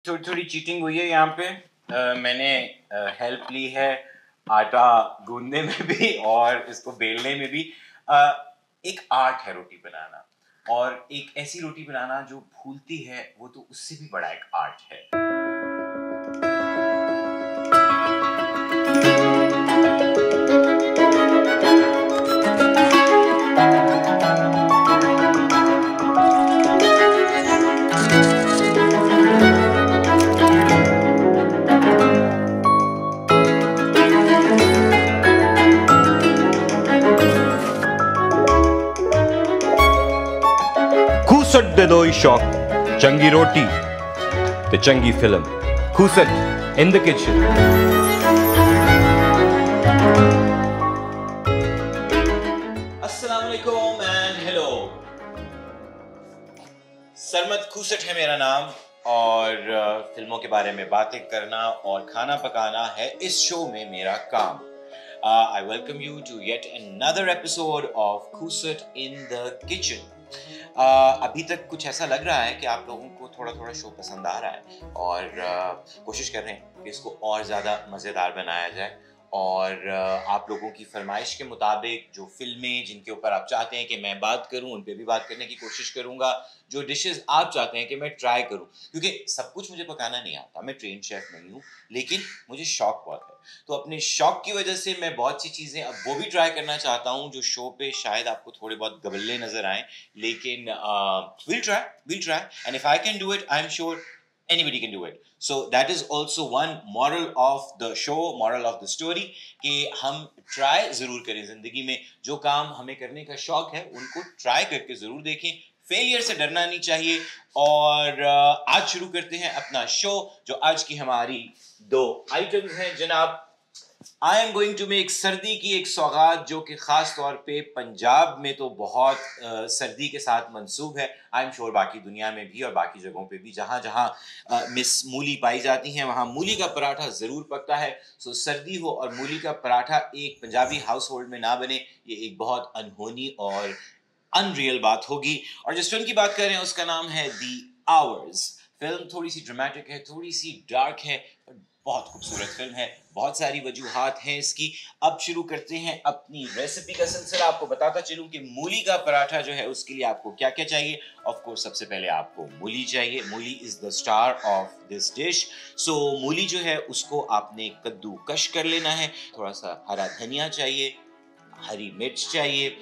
थोड़ी थोड़ी चीटिंग हुई है यहाँ पे। मैंने हेल्प ली है आटा गूंदने में भी और इसको बेलने में भी। एक आर्ट है रोटी बनाना, और एक ऐसी रोटी बनाना जो फूलती है वो तो उससे भी बड़ा एक आर्ट है। खूसट दे दोई शौक, चंगी रोटी ते चंगी film. Khoosat in the kitchen. अस्सलाम वालेकुम एंड हेलो। सरमद खूसट है मेरा नाम, और फिल्मों के बारे में बातें करना और खाना पकाना है इस शो में मेरा काम। I welcome you to yet another episode of Khusat in the Kitchen. अभी तक कुछ ऐसा लग रहा है कि आप लोगों को थोड़ा थोड़ा शो पसंद आ रहा है, और कोशिश कर रहे हैं कि इसको और ज़्यादा मज़ेदार बनाया जाए। और आप लोगों की फरमाइश के मुताबिक जो फिल्में जिनके ऊपर आप चाहते हैं कि मैं बात करूं, उन पे भी बात करने की कोशिश करूंगा। जो डिशेस आप चाहते हैं कि मैं ट्राई करूं, क्योंकि सब कुछ मुझे पकाना नहीं आता, मैं ट्रेन शेफ नहीं हूं, लेकिन मुझे शौक बहुत है। तो अपने शौक की वजह से मैं बहुत सी चीज़ें अब वो भी ट्राई करना चाहता हूँ जो शो पे शायद आपको थोड़े बहुत गबल्ले नज़र आएँ, लेकिन we'll try, and if I can do it, I'm sure anybody can do it. So that is also one moral of the show, moral of the story, कि हम ट्राई ज़रूर करें ज़िंदगी में। जो काम हमें करने का शौक है उनको ट्राई करके ज़रूर देखें। फेलियर से डरना नहीं चाहिए। और आज शुरू करते हैं अपना शो। जो आज की हमारी दो आइटम्स हैं जनाब, I am going to make सर्दी की एक सौगात जो कि ख़ास तौर पे पंजाब में तो बहुत सर्दी के साथ मंसूब है। आई एम श्योर बाकी दुनिया में भी और बाकी जगहों पे भी जहाँ जहाँ मिस मूली पाई जाती हैं वहाँ मूली का पराठा ज़रूर पकता है। सो सर्दी हो और मूली का पराठा एक पंजाबी हाउस होल्ड में ना बने, ये एक बहुत अनहोनी और अनरियल बात होगी। और जिस फिल्म की बात कर रहे हैं उसका नाम है दी आवर्स। फिल्म थोड़ी सी ड्रामेटिक है, थोड़ी सी डार्क है, बहुत खूबसूरत फिल्म है। बहुत सारी वजूहात हैं इसकी। अब शुरू करते हैं अपनी रेसिपी का सिलसिला। आपको बताता चलूं कि मूली का पराठा जो है उसके लिए आपको क्या क्या चाहिए। ऑफ कोर्स सबसे पहले आपको मूली चाहिए। Mooli is the star of this dish. So मूली जो है उसको आपने कद्दूकश कर लेना है। थोड़ा सा हरा धनिया चाहिए, हरी मिर्च चाहिए।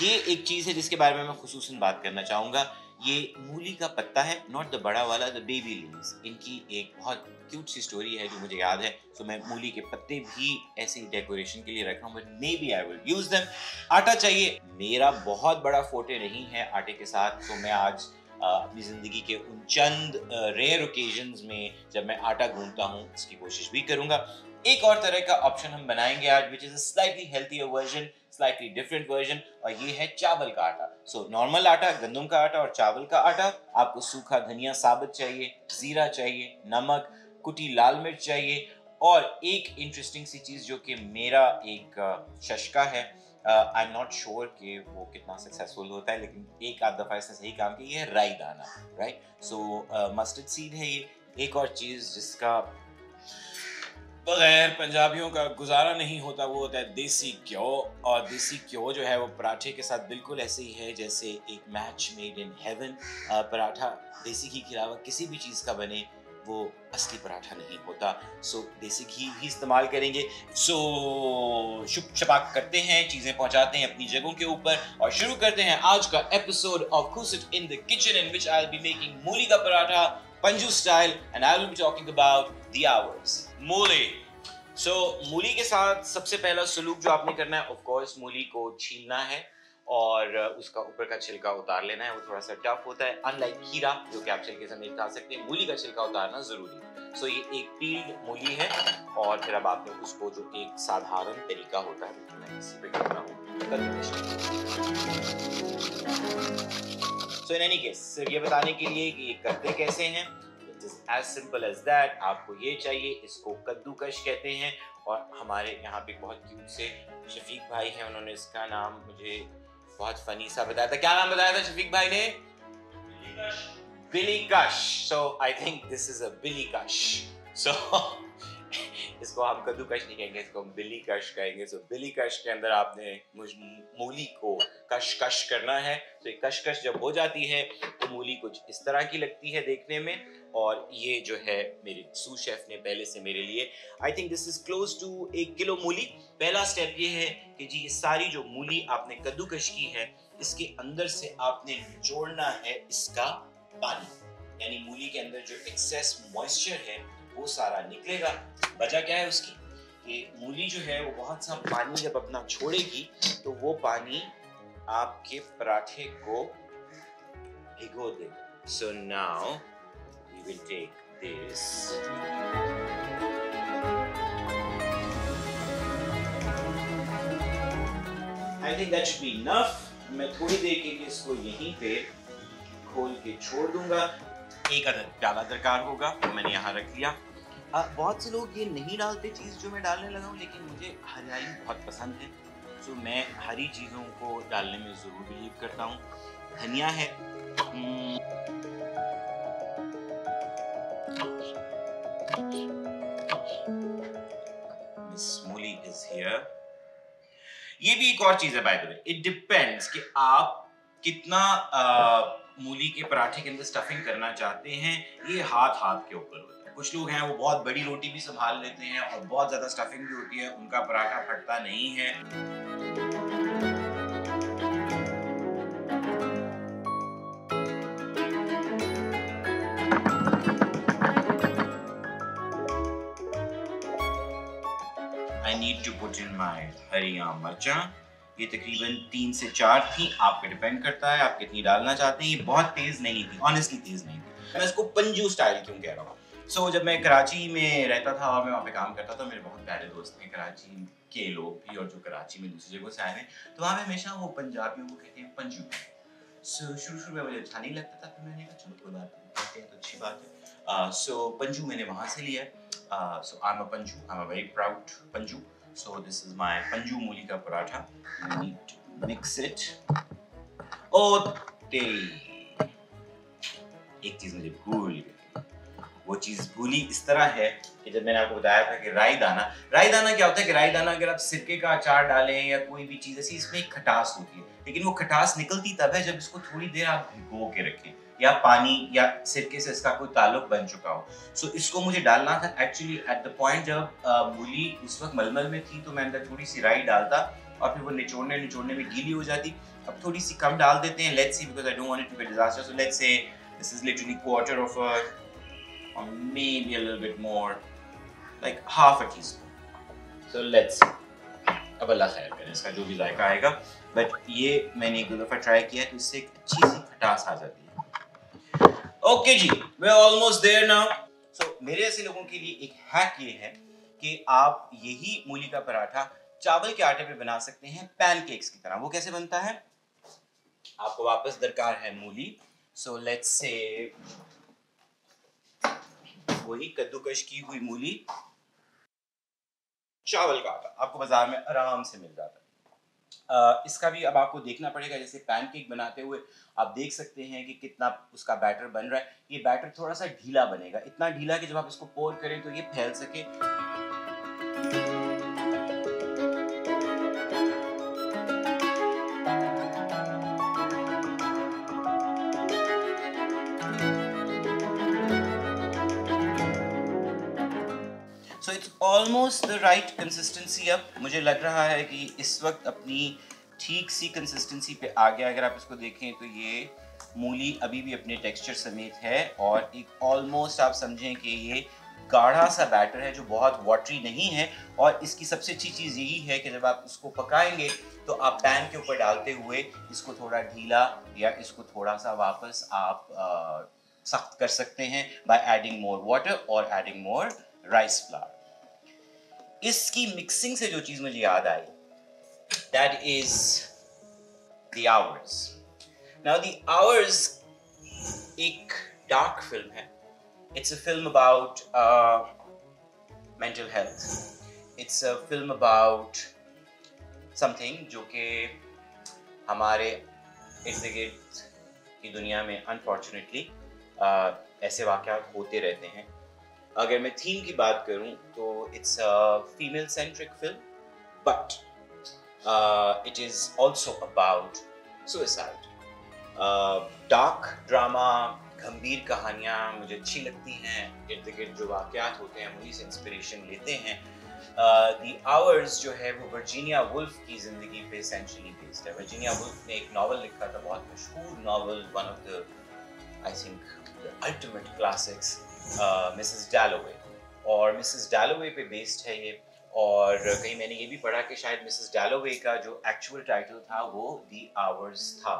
ये एक चीज़ है जिसके बारे में मैं खुसूसन बात करना चाहूँगा। ये मूली का पत्ता है, नॉट द बड़ा वाला, द बेबी लीव्स। इनकी एक बहुत क्यूट सी स्टोरी है जो मुझे याद है। तो मैं मूली के पत्ते भी ऐसे ही डेकोरेशन के लिए रख रहा हूँ, but maybe I will use यूज देम। आटा चाहिए। मेरा बहुत बड़ा फोटे नहीं है आटे के साथ, तो मैं आज अपनी ज़िंदगी के उन चंद रेयर ओकेजन्स में जब मैं आटा गूंथता हूँ इसकी कोशिश भी करूँगा। एक और तरह का ऑप्शन हम बनाएंगे आज, which is a slightly healthier version, slightly different version, और ये है चावल का आटा। सो नॉर्मल आटा, गंदम का आटा और चावल का आटा। आपको सूखा धनिया साबुत चाहिए, जीरा चाहिए, नमक, कुटी लाल मिर्च चाहिए, और एक इंटरेस्टिंग सी चीज़ जो कि मेरा एक शशका है। आई एम नॉट श्योर कि वो कितना सक्सेसफुल होता है, लेकिन एक आध दफ़ा इसने सही काम किया है, राई दाना, राइट। सो मस्टर्ड सीड है ये। एक और चीज़ जिसका बगैर पंजाबियों का गुजारा नहीं होता वो होता है देसी घ्यो। और देसी घ्यो जो है वो पराठे के साथ बिल्कुल ऐसे ही है जैसे एक match made in heaven. Paratha देसी घी के अलावा किसी भी चीज़ का बने वो असली पराठा नहीं होता। सो देसी घी भी इस्तेमाल करेंगे। सो शुभ शपाक करते हैं, चीज़ें पहुंचाते हैं अपनी जगहों के ऊपर, और शुरू करते हैं आज का episode of Khoosat in the kitchen, in which I will be making मूली का paratha Panju style, and I will be talking about the hours. Mooli. So मूली के साथ सबसे पहला सलूक जो आपने करना है, ऑफ कोर्स मूली को छीलना है और उसका ऊपर का छिलका उतार लेना है। वो थोड़ा सा टफ होता है, अनलाइक खीरा जो कि आप छिलके समेत खा सकते हैं, मूली का छिलका उतारना जरूरी है। सो ये एक पील्ड मूली है, और फिर अब आपने उसको जो एक साधारण तरीका होता है, जो मैं इसी पे करना हूँ, सो इन एनी केस सिर्फ ये बताने के लिए कि ये करते कैसे हैं, as simple as that। आपको ये चाहिए, इसको कद्दूकश कहते हैं। और हमारे यहाँ पे बहुत क्यूट से शफीक भाई हैं, उन्होंने इसका नाम मुझे बहुत फनी सा बताया था। क्या नाम बताया था शफीक भाई ने? Billy Kush. So I think this is a Billy Kush. So इसको हम कद्दूकश नहीं कहेंगे, इसको हम बिली कश कहेंगे। सो बिली कश के अंदर आपने मूली को कश करना है। तो ये कश जब हो जाती है तो मूली कुछ इस तरह की लगती है देखने में, और ये जो है मेरे सूस शेफ ने पहले से मेरे लिए, I think this is close to 1 kilo मूली। पहला स्टेप ये है कि जी ये सारी जो मूली आपने कद्दूकश की है, इसके अंदर से आपने निचोड़ना है इसका पानी, यानी मूली के अंदर जो एक्सेस मॉइस्चर है वो सारा निकलेगा। वजह क्या है उसकी कि मूली जो है वो बहुत सा पानी जब अपना छोड़ेगी तो वो पानी आपके पराठे को भिगो देगा। So now we will take this, I think that should be enough. मैं थोड़ी देर के लिए इसको यहीं पे खोल के छोड़ दूंगा। एक अदद प्याला दरकार होगा तो मैंने यहाँ रख लिया। बहुत से लोग ये नहीं डालते चीज़ जो मैं डालने लगा हूँ, लेकिन मुझे हरियाली बहुत पसंद है, तो मैं हरी चीज़ों को डालने में ज़रूर बिलीव करता हूँ। धनिया है, मिस मूली इज हियर। ये भी एक और चीज़ है by the way, it depends कि आप कितना मूली के पराठे के अंदर स्टफिंग करना चाहते हैं। ये हाथ के ऊपर होता है। कुछ लोग हैं वो बहुत बड़ी रोटी भी संभाल लेते हैं और बहुत ज्यादा स्टफिंग भी होती है, उनका पराठा फटता नहीं है। I need to put in my हरिया मिर्चा। ये तकरीबन 3 से 4 थी, आप पे डिपेंड करता है आप कितनी डालना चाहते हैं। ये बहुत तेज नहीं थी, ऑनेस्टली तेज नहीं थी। मैं इसको पंजू स्टाइल क्यों कह रहा हूँ? सो जब मैं कराची में रहता था और मैं वहाँ पे काम करता था, मेरे बहुत प्यारे दोस्त हैं कराची के लोग भी, और जो कराची में दूसरी जगह से आए हैं, तो वहाँ पे हमेशा वो पंजाबियों को कहते हैं पंजू। सो शुरू में मुझे अच्छा नहीं लगता था, फिर मैंने कहा चलो कोई बात नहीं, कहते हैं तो अच्छी बात है। सो पंजू मैंने वहाँ से लिया है। So I am a Panju, I am a very proud Panju. So this is my Panju मूली का paratha. I need to mix it. Oh तेरी, एक चीज मुझे भूल गई। वो चीज भूली इस तरह है कि जब मैंने आपको बताया था कि राई दाना क्या होता है कि राई दाना अगर आप सिरके का अचार डालें या कोई भी चीज ऐसी, इसमें एक खटास होती है, लेकिन वो खटास निकलती तब है जब इसको थोड़ी देर आप भिगो के रखें या पानी या सिरके से इसका कोई ताल्लुक बन चुका हो। सो इसको मुझे डालना था एक्चुअली एट द पॉइंट जब मूली उस वक्त मलमल में थी, तो मैं अंदर थोड़ी सी राई डालता और फिर वो निचोड़ने में गीली हो जाती। अब थोड़ी सी कम डाल देते हैं, let's see, because I don't want it to be disaster. So let's say this is literally quarter of a, or maybe a little bit more, like half a teaspoon. So let's see. अब अल्लाह खैर करे, इसका जो भी जायका आएगा। But ये मैंने एक दो दफ़ा ट्राई किया तो इससे एक अच्छी सी खटास आ जाती है। Okay ji, we're almost there now. So मेरे ऐसे लोगों के लिए एक हैक ये है कि आप यही मूली का पराठा चावल के आटे पे बना सकते हैं पैनकेक्स की तरह। वो कैसे बनता है? आपको वापस दरकार है मूली। सो लेट्स से वही कद्दूकश की हुई मूली, चावल का आटा आपको बाजार में आराम से मिल जाता है। इसका भी अब आपको देखना पड़ेगा, जैसे पैनकेक बनाते हुए आप देख सकते हैं कि कितना उसका बैटर बन रहा है। ये बैटर थोड़ा सा ढीला बनेगा, इतना ढीला कि जब आप इसको पोर करें तो ये फैल सके। So it's almost the right consistency अब मुझे लग रहा है कि इस वक्त अपनी ठीक सी कंसिस्टेंसी पे आ गया। अगर आप इसको देखें तो ये मूली अभी भी अपने टेक्सचर समेत है और एक ऑलमोस्ट आप समझें कि ये गाढ़ा सा बैटर है जो बहुत वाटरी नहीं है। और इसकी सबसे अच्छी चीज़ यही है कि जब आप इसको पकाएंगे तो आप पैन के ऊपर डालते हुए इसको थोड़ा ढीला या इसको थोड़ा सा वापस आप सख्त कर सकते हैं बाय एडिंग मोर वाटर और एडिंग मोर राइस फ्लावर। इसकी मिक्सिंग से जो चीज़ मुझे याद आई, that is The Hours. Now The Hours एक डार्क फिल्म है। It's a film about mental health. It's a film about something जो कि हमारे इर्द गिर्द की दुनिया में unfortunately ऐसे वाक़यात होते रहते हैं। अगर मैं थीम की बात करूं तो it's a female centric film, but it is also about suicide. Dark drama, गंभीर कहानियाँ मुझे अच्छी लगती हैं। इर्द गिर्द जो वाक़यात होते हैं वहीं से इंस्पिरेशन लेते हैं। द आवर्स जो है वो वर्जीनिया वुल्फ की ज़िंदगी पे एसेंशियली बेस्ड है। वर्जीनिया वुल्फ ने एक नावल लिखा था, बहुत मशहूर novel, one of the I think the ultimate classics, Mrs डैलोवे, और मिसेस डैलोवे पे बेस्ड है ये। और कहीं मैंने ये भी पढ़ा कि शायद मिसेस डैलोवे का जो एक्चुअल टाइटल था वो द आवर्स था,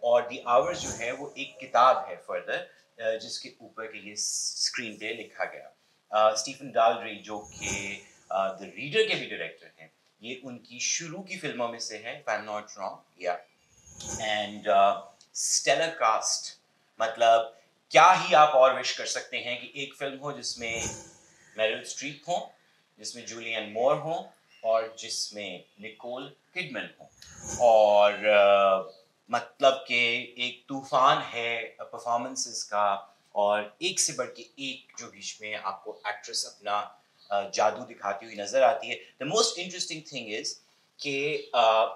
और द आवर्स जो है वो एक किताब है फर्दर जिसके ऊपर के ये स्क्रीन पे लिखा गया। स्टीफन डालरी जो कि द रीडर के भी डायरेक्टर हैं, ये उनकी शुरू की फिल्मों में से है, if I am not wrong, या। एंड स्टेलर कास्ट, मतलब क्या ही आप और विश कर सकते हैं कि एक फिल्म हो जिसमें मेरिल स्ट्रीप हो, जिसमें जूलियन मोर हो, और जिसमें निकोल किडमैन हो। और मतलब कि एक तूफान है परफॉर्मेंसेस का, और एक से बढ़ के एक जो बीच में आपको एक्ट्रेस अपना जादू दिखाती हुई नजर आती है। The most interesting thing is कि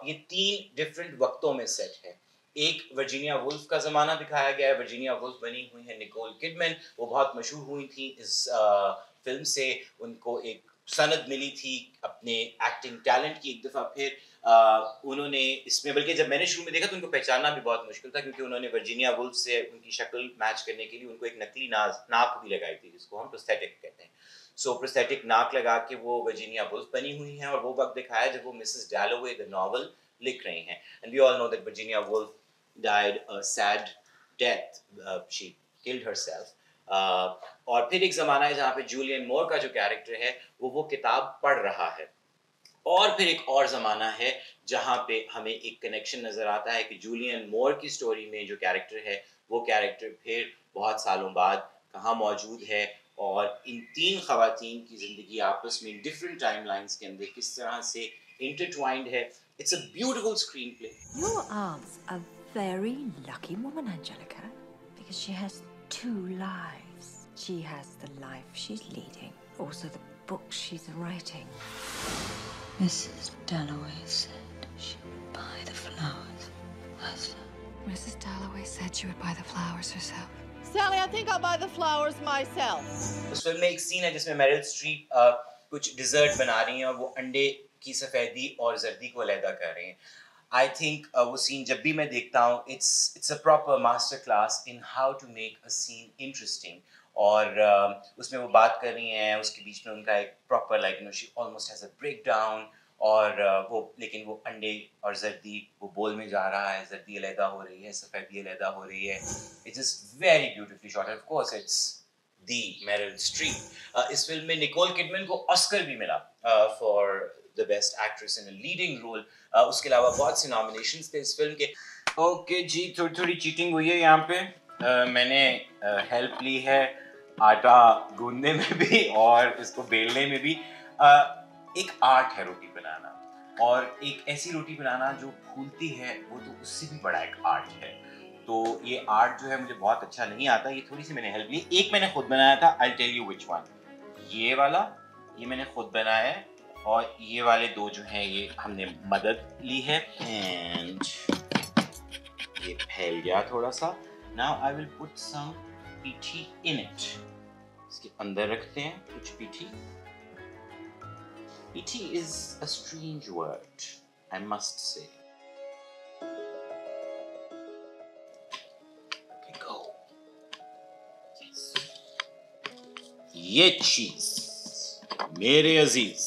ये 3 डिफरेंट वक्तों में सेट है। एक वर्जीनिया वुल्फ का ज़माना दिखाया गया है, वर्जीनिया वुल्फ बनी हुई है निकोल किडमैन, वो बहुत मशहूर हुई थी इस फिल्म से, उनको एक सनद मिली थी अपने एक्टिंग टैलेंट की। एक दफ़ा फिर उन्होंने इसमें, बल्कि जब मैंने शुरू में देखा तो उनको पहचानना भी बहुत मुश्किल था, क्योंकि उन्होंने वर्जीनिया वुल्फ से उनकी शक्ल मैच करने के लिए उनको एक नकली नाक भी लगाई थी, जिसको हम प्रोस्थेटिक कहते हैं। सो प्रोस्थेटिक नाक लगा के वो वर्जीनिया वुल्फ बनी हुई हैं, और वो वक्त दिखाया जब वो मिसेस डैलोवे द नॉवल लिख रही हैं। And we all know that Virginia Woolf died a sad death, she killed herself. और फिर एक ज़माना है जहाँ पे जूलियन मोर का जो कैरेक्टर है वो किताब पढ़ रहा है, और फिर एक और ज़माना है जहाँ पे हमें एक कनेक्शन नज़र आता है कि जूलियन मोर की स्टोरी में जो कैरेक्टर है वो कैरेक्टर फिर बहुत सालों बाद कहाँ मौजूद है, और इन 3 ख़वातीन की ज़िंदगी आपस में डिफरेंट टाइमलाइंस के अंदर किस तरह से इंटरट्वाइंड है। It's a beautiful screen play. Your aunt's a very lucky woman, Angelica, because she has 2 lives. She has the life she's leading, also the book she's writing. Mrs. Dalloway said she would buy the flowers herself. Mrs. Dalloway said she would buy the flowers herself. Sally, I think I'll buy the flowers myself. उस film में एक scene है जिसमें Meryl Streep कुछ dessert बना रही हैं, और वो अंडे की सफ़ेदी और जर्दी को अलहदा कर रही हैं। आई थिंक वो सीन जब भी मैं देखता हूँ it's a proper master class in how to make a scene interesting. और उसमें वो बात कर रही हैं, उसके बीच में उनका एक proper like she almost has a breakdown, और लेकिन वो अंडे और जर्दी वो बोल में जा रहा है, जर्दी अलहदा हो रही है, सफ़ेदी अलहदा हो रही है। It's just very beautifully shot. Of course it's the Meryl Streep. इस फिल्म में निकोल किडमैन को ऑस्कर भी मिला for the best actress in a leading role. उसके अलावा बहुत से नॉमिनेशंस थे इस फिल्म के। ओके जी, थोड़ी चीटिंग हुई है यहाँ पे। मैंने हेल्प ली है आटा गूंदने में भी और इसको बेलने में भी। एक आर्ट है रोटी बनाना, और एक ऐसी रोटी बनाना जो फूलती है वो तो उससे भी बड़ा एक आर्ट है। तो ये आर्ट जो है मुझे बहुत अच्छा नहीं आता, ये थोड़ी सी मैंने हेल्प ली। एक मैंने खुद बनाया था, I tell you which one. ये वाला ये मैंने खुद बनाया है, और ये वाले 2 जो हैं ये हमने मदद ली है। एंड ये फैल गया थोड़ा सा। Now I will put some पीठी इन इट। इसके अंदर रखते हैं कुछ पीठी। पीठी is a strange word, I must say. ये चीज मेरे अजीज।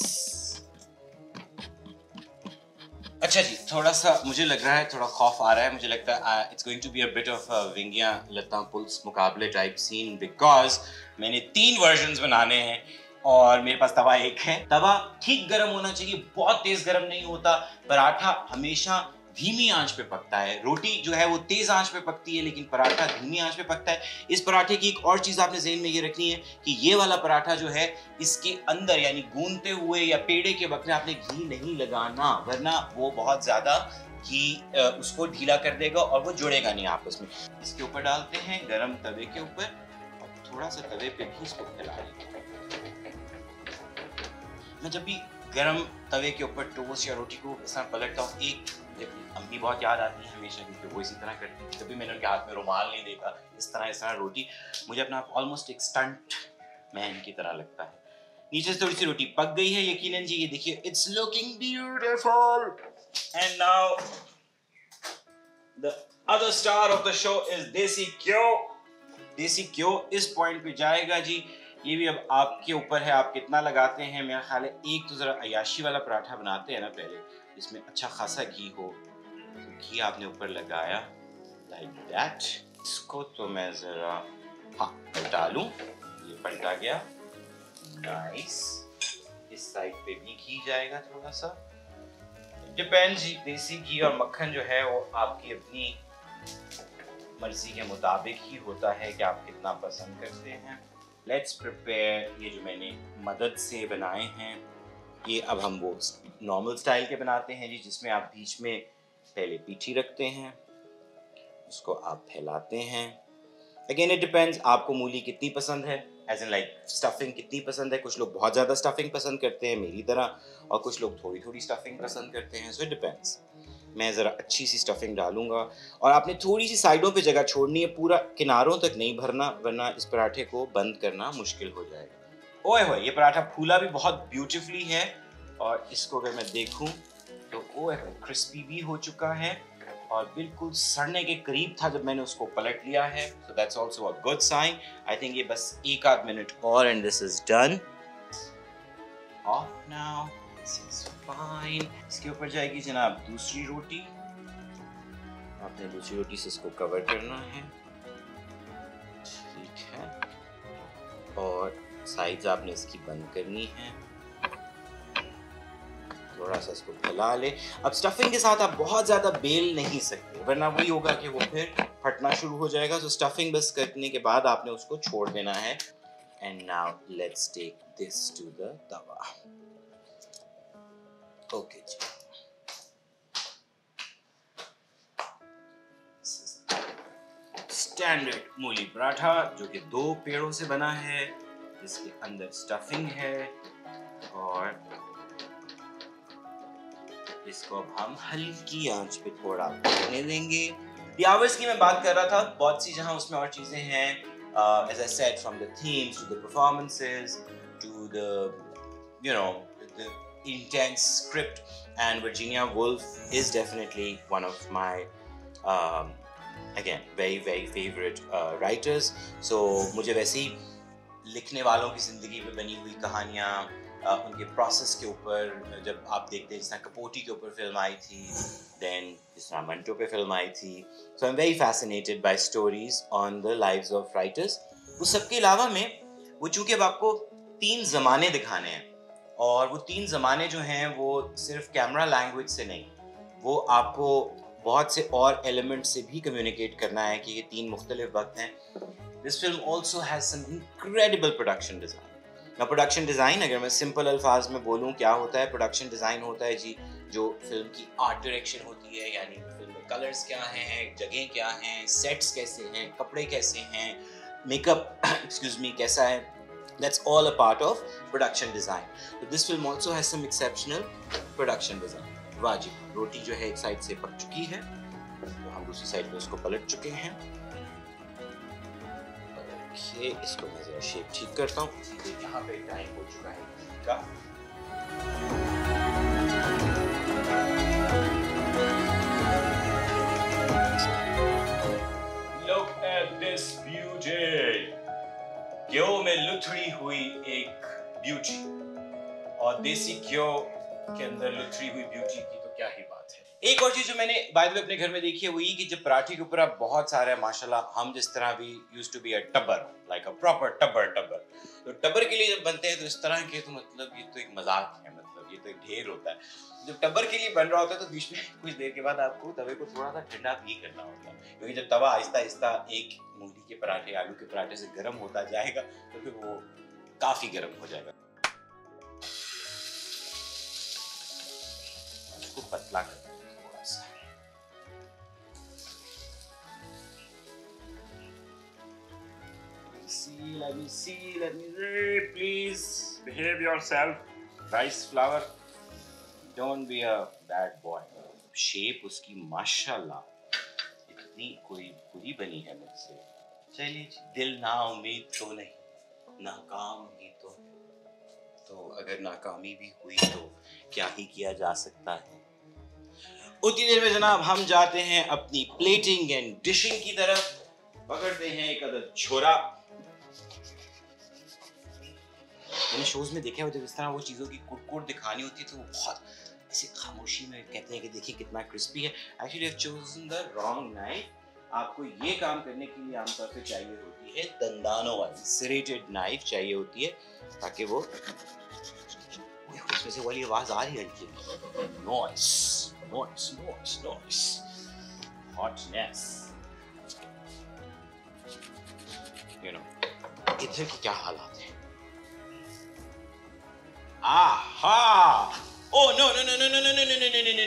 अच्छा जी, थोड़ा सा मुझे लग रहा है, थोड़ा खौफ आ रहा है। मुझे लगता है it's going to be a bit of विंगिया लता पुल्स मुकाबले टाइप सीन, बिकॉज मैंने 3 वर्जन्स बनाने हैं और मेरे पास तवा एक है। तवा ठीक गर्म होना चाहिए, बहुत तेज गर्म नहीं होता। पराठा हमेशा धीमी आंच पे पकता है, रोटी जो है वो तेज आंच पे पकती है, लेकिन पराठा धीमी आंच पे पकता है। इस पराठे की एक और चीज आपने ज़हन में ये रखनी है कि ये वाला पराठा जो है इसके अंदर यानी गूंदते हुए या पेड़े के वक्त में आपने घी नहीं लगाना, वरना वो बहुत ज्यादा घी उसको ढीला कर देगा और वो जुड़ेगा नहीं आपस में। इसके ऊपर डालते हैं गरम तवे के ऊपर और थोड़ा सा तवे पे भी इसको फैला लेंगे। मैं जब भी गरम तवे के ऊपर टोस्ट या रोटी को इस तरह पलटता हूँ, एक अम्मी बहुत याद आती है हमेशा, क्योंकि वो इसी तरह करती है। कभी मैंने उनके हाथ में रुमाल नहीं देखा, इस तरह रोटी, मुझे अपना ऑलमोस्ट एक स्टंट मैन की तरह लगता है। नीचे से थोड़ी सी रोटी पक गई है यकीनन जी, ये देखिए, it's looking beautiful. And now the other star of the show is देसी घ्यो। देसी घ्यो इस पॉइंट पे जाएगा जी। ये भी अब आपके ऊपर है, आप कितना लगाते हैं। मेरा ख्याल है एक तो जरा अयाशी वाला पराठा बनाते हैं ना पहले, जिसमें अच्छा खासा घी हो, तो घी आपने ऊपर लगाया लाइक दैट। इसको तो मैं जरा पलटा लूं, ये पलटा गया, नाइस। इस साइड पे भी घी जाएगा थोड़ा सा, डिपेंड्स। देसी घी और मक्खन जो है वो आपकी अपनी मर्जी के मुताबिक ही होता है कि आप कितना पसंद करते हैं। Let's prepare. ये जो मैंने मदद से बनाए हैं, ये अब हम वो नॉर्मल स्टाइल के बनाते हैं जी, जिसमें आप बीच में पहले पीठी रखते हैं, उसको आप फैलाते हैं। अगेन इट डिपेंड्स आपको मूली कितनी पसंद है, एज इन लाइक स्टफिंग कितनी पसंद है। कुछ लोग बहुत ज़्यादा स्टफिंग पसंद करते हैं मेरी तरह, और कुछ लोग थोड़ी थोड़ी स्टफिंग पसंद करते हैं। So it depends. मैं ज़रा अच्छी सी स्टफिंग डालूंगा, और आपने थोड़ी सी साइडों पे जगह छोड़नी है, पूरा किनारों तक नहीं भरना, वरना इस पराठे को बंद करना मुश्किल हो जाएगा। ओए होए, ये पराठा फूला भी बहुत ब्यूटीफुली है, और इसको अगर मैं देखूं तो ओए होए क्रिस्पी भी हो चुका है और बिल्कुल सड़ने के करीब था जब मैंने उसको पलट लिया है। So that's also a good sign. I think ये बस एक आध मिनट और and this is done. Of now, this is fine. इसके ऊपर जाएगी जनाब दूसरी रोटी। आपने दूसरी रोटी से इसको कवर करना है, ठीक है, और साइड्स आपने इसकी बंद करनी है। थोड़ा सा इसको फैला ले। अब स्टफिंग के साथ आप बहुत ज़्यादा बेल नहीं सकते, वरना वही होगा कि वो फिर फटना शुरू हो जाएगा। तो स्टफिंग बस करने के बाद आपने उसको छोड़ देना है। And now let's take this to the tawa. Okay ji, standard मूली पराठा जो कि 2 पेड़ों से बना है, जिसके अंदर स्टफिंग है, और इसको अब हम हल्की आंच पे थोड़ा पकने देंगे। The hours की मैं बात कर रहा था, बहुत सी जहां उसमें और चीजें हैं, as I said, from the themes to the performances to the, you know, the intense script, and Virginia Woolf is definitely one of my again very favorite writers. So मुझे वैसे ही लिखने वालों की जिंदगी पे बनी हुई कहानियाँ, उनके प्रोसेस के ऊपर जब आप देखते हैं, जिस तरह कपोटी के ऊपर फिल्म आई थी, देन जिस तरह मंटो पे फिल्म आई थी। So I am very fascinated by stories on the lives of writers. उस सब के अलावा में वो चूँकि अब आपको 3 ज़माने दिखाने हैं, और वो 3 ज़माने जो हैं वो सिर्फ कैमरा लैंग्वेज से नहीं, वो आपको बहुत से और एलिमेंट से भी कम्युनिकेट करना है कि ये 3 मुख्तलिफ वक्त हैं। This film also has some incredible production design. ना प्रोडक्शन डिज़ाइन अगर मैं सिंपल अल्फाज में बोलूँ क्या होता है, प्रोडक्शन डिज़ाइन होता है जी जो फिल्म की आर्ट डायरेक्शन होती है, यानी फिल्म में कलर्स क्या हैं, जगह क्या हैं, सेट्स कैसे हैं, कपड़े कैसे हैं, मेकअप एक्सक्यूज मी कैसा है, that's all a part of production design. तो this film also has some exceptional production design. वाजिब रोटी जो है एक साइड से पक चुकी है, तो हम दूसरी साइड पे उसको पलट चुके हैं। ओके, इसको मैं जरा शेप ठीक करता हूँ। यहाँ पे टाइम हो चुका है का। Look at this beauty। घ्यो में लुथड़ी हुई एक ब्यूटी, और देसी घ्यो के अंदर लुथड़ी हुई ब्यूटी की तो क्या ही बात है। एक और चीज जो मैंने बाय द वे अपने घर में देखी है वो ये कि जब पराठे के ऊपर आप बहुत सारे माशाल्लाह, हम जिस तरह भी यूज्ड टू बी अ टब्बर, लाइक अ प्रॉपर टब्बर, तो टब्बर के लिए जब बनते हैं तो इस तरह के, तो मतलब ये तो एक मजाक है, मतलब ये तो एक ढेर होता है। जब टब्बर के लिए बन रहा होता है तो बीच में कुछ देर के बाद आपको तवे को थोड़ा सा ठंडा भी करना होता है, क्योंकि जब तवा आहिस्ता आहिस्ता एक मूली के पराठे, आलू के पराठे से गर्म होता जाएगा तो फिर वो काफी गर्म हो जाएगा। उसको पतला करना थोड़ा सा, let me see, please behave yourself. Rice flour, don't be a bad boy. Shape उसकी माशाल्लाह इतनी कोई बुरी बनी है मुझसे। चलिए, दिल ना उम्मीद तो नहीं, नाकाम ही तो अगर नाकामी भी हुई तो क्या ही किया जा सकता है। उतनी देर में जनाब हम जाते हैं अपनी प्लेटिंग एंड डिशिंग की तरफ। पकड़ते हैं एक अदद छोरा। मैंने शोज में देखा है जब इस तरह वो चीज़ों की कुट दिखानी होती है तो वो बहुत ऐसे खामोशी में कहते हैं कि देखिए कितना क्रिस्पी है। Actually I have chosen the wrong knife. आपको ये काम करने के लिए आमतौर पे चाहिए होती है दंदानों वाली सेरेटेड नाइफ चाहिए होती है, ताकि वो इसमें से वाली आवाज आ रही है हल्की noise noise noise noise hotness, you know इधर की क्या हालात है। आहा oh no no no no no no no no no no no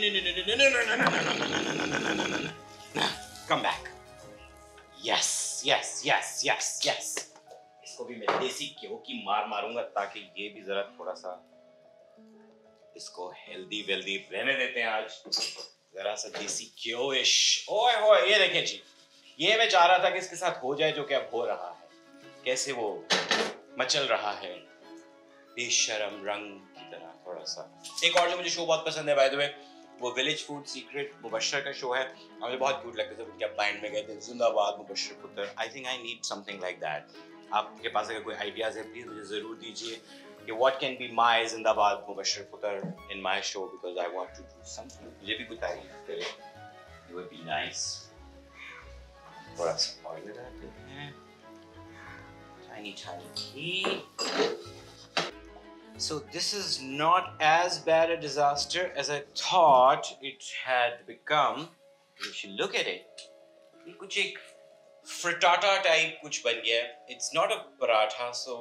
no no no come back yes yes yes yes yes इसको भी मैं देसी घी की मार मारूंगा ताकि ये भी जरा थोड़ा सा इसको हेल्दी वेल्दी रहने देते हैं। आज जरा सा देसी घी-ish ओए होए ये देखें जी, ये मैं चाह रहा था कि इसके साथ हो जाए जो कि अब हो रहा है। कैसे वो मचल रहा है बेशरम रंग की तरह थोड़ा सा। एक और जो मुझे शो बहुत पसंद है बाय द वे, वो विलेज फूड सीक्रेट मुबशर का शो है। मुझे बहुत क्यूट लगता है जब उनके बैंड में गए थे जिंदाबाद मुबशर पुत्र। I think I need something like that. आपके पास अगर कोई आइडियाज है प्लीज मुझे जरूर दीजिए कि व्हाट कैन बी माय जिंदाबाद मुबशर पुत्र in my show, because I want to do something. मुझे भी कोई तारीफ करे, इट वुड बी नाइस। थोड़ा सा ऑयल डालते हैं, tiny tea. So this is not as bad a disaster as I thought it had become. You should look at it. ये कुछ एक frittata type कुछ बन गया है. It's not a paratha, so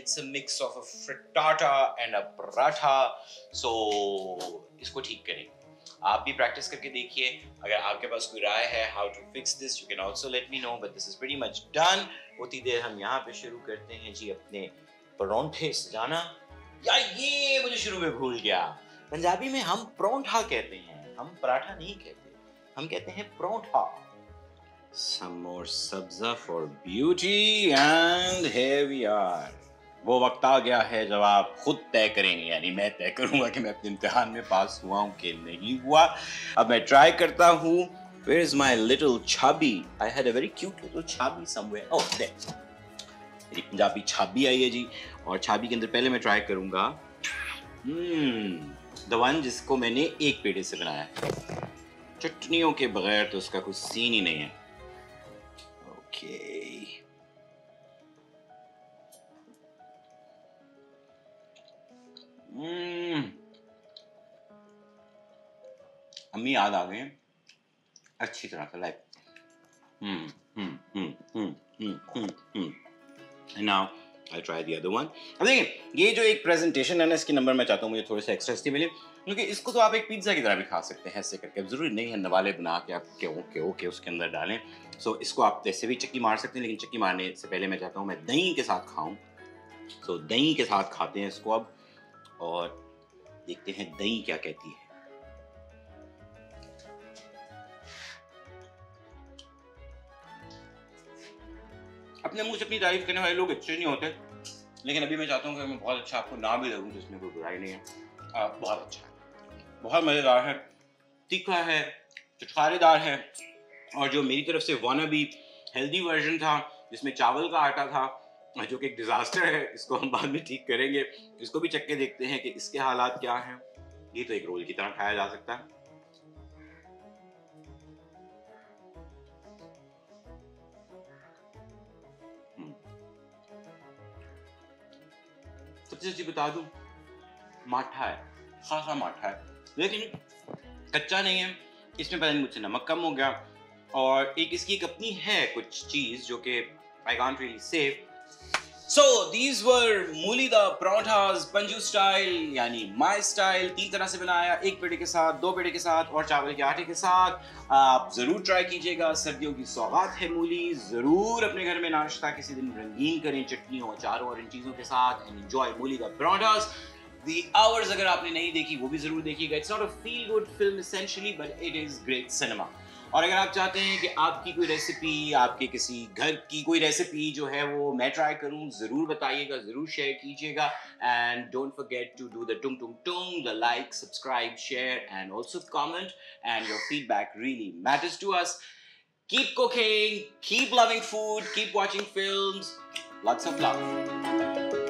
it's a mix of a frittata and a paratha. So इसको ठीक करें. आप भी प्रैक्टिस करके देखिए। अगर आपके पास कोई राय है how to fix this, you can also let me know. But this is pretty much done. उतनी देर हम यहाँ पे शुरू करते हैं जी अपने परोंठे सजाना। या ये मुझे शुरू में भूल गया, पंजाबी में हम परोंठा कहते हैं, हम पराठा नहीं कहते, हम कहते हैं परोंठा। Some more sabza for beauty and here we are. वो वक्त आ गया है जब आप खुद तय करेंगे, यानी मैं तय करूंगा कि मैं अपने इम्तिहान में पास हुआ हूँ कि नहीं हुआ। अब मैं ट्राई करता हूँ। Where is my little chubby? I had a very cute little chubby somewhere. Oh, there. मेरी पंजाबी छाबी आई है जी, और छाबी के अंदर पहले मैं ट्राई करूंगा द वन जिसको मैंने एक पेड़े से बनाया है। चटनियों के बगैर तो उसका कुछ सीन ही नहीं है। ओके अम्मी याद आ गए अच्छी तरह से, like And now I'll try the other one. अब देखिए ये जो एक प्रेजेंटेशन है ना, इसके नंबर मैं चाहता हूँ मुझे थोड़े से एक्स्ट्रा इसलिए मिले क्योंकि इसको तो आप एक पिज्ज़ा की तरह भी खा सकते हैं ऐसे करके। अब जरूरी नहीं है नवाले बना के आप ओके उसके अंदर डालें। सो इसको आप ऐसे भी चक्की मार सकते हैं, लेकिन चक्की मारने से पहले मैं चाहता हूँ मैं दही के साथ खाऊं। सो दही के साथ खाते हैं इसको अब, और देखते हैं दही क्या कहती है। अपने मुंह से अपनी तारीफ करने वाले लोग अच्छे नहीं होते, लेकिन अभी मैं चाहता हूँ कि मैं बहुत अच्छा आपको ना भी लगूँ, जिसमें कोई बुराई नहीं है। बहुत अच्छा है, बहुत मज़ेदार है, तीखा है, चटखारेदार है, और जो मेरी तरफ से वानाबी हेल्दी वर्जन था जिसमें चावल का आटा था, जो कि एक डिज़ास्टर है, इसको हम बाद में ठीक करेंगे। इसको भी चख के देखते हैं कि इसके हालात क्या हैं। ये तो एक रोल की तरह खाया जा सकता है। सबसे अच्छी बता दूं, माठा है, खासा माठा है, लेकिन कच्चा नहीं है। इसमें पता नहीं मुझसे नमक कम हो गया, और एक इसकी एक अपनी है कुछ चीज़ जो कि I can't really say, So these were मूली दा परांठास पंजू स्टाइल यानी माय स्टाइल। 3 तरह से बनाया, एक पेड़े के साथ, 2 पेड़े के साथ और चावल के आटे के साथ। आप जरूर ट्राई कीजिएगा, सर्दियों की सौगात है मूली। जरूर अपने घर में नाश्ता किसी दिन रंगीन करें चटनियों, अचारों और इन चीजों के साथ एंड एंजॉय मूली दा परांठास। The Hours अगर आपने नहीं देखी वो भी जरूर देखिएगा। It's not a feel good film essentially, but it is great cinema। और अगर आप चाहते हैं कि आपकी कोई रेसिपी, आपके किसी घर की कोई रेसिपी जो है वो मैं ट्राई करूं, जरूर बताइएगा, जरूर शेयर कीजिएगा। And don't forget to do the टुंग टुंग टुंग, the like, subscribe, share and also comment, and your feedback really matters to us. Keep cooking, keep loving food, keep watching films. Lots of love.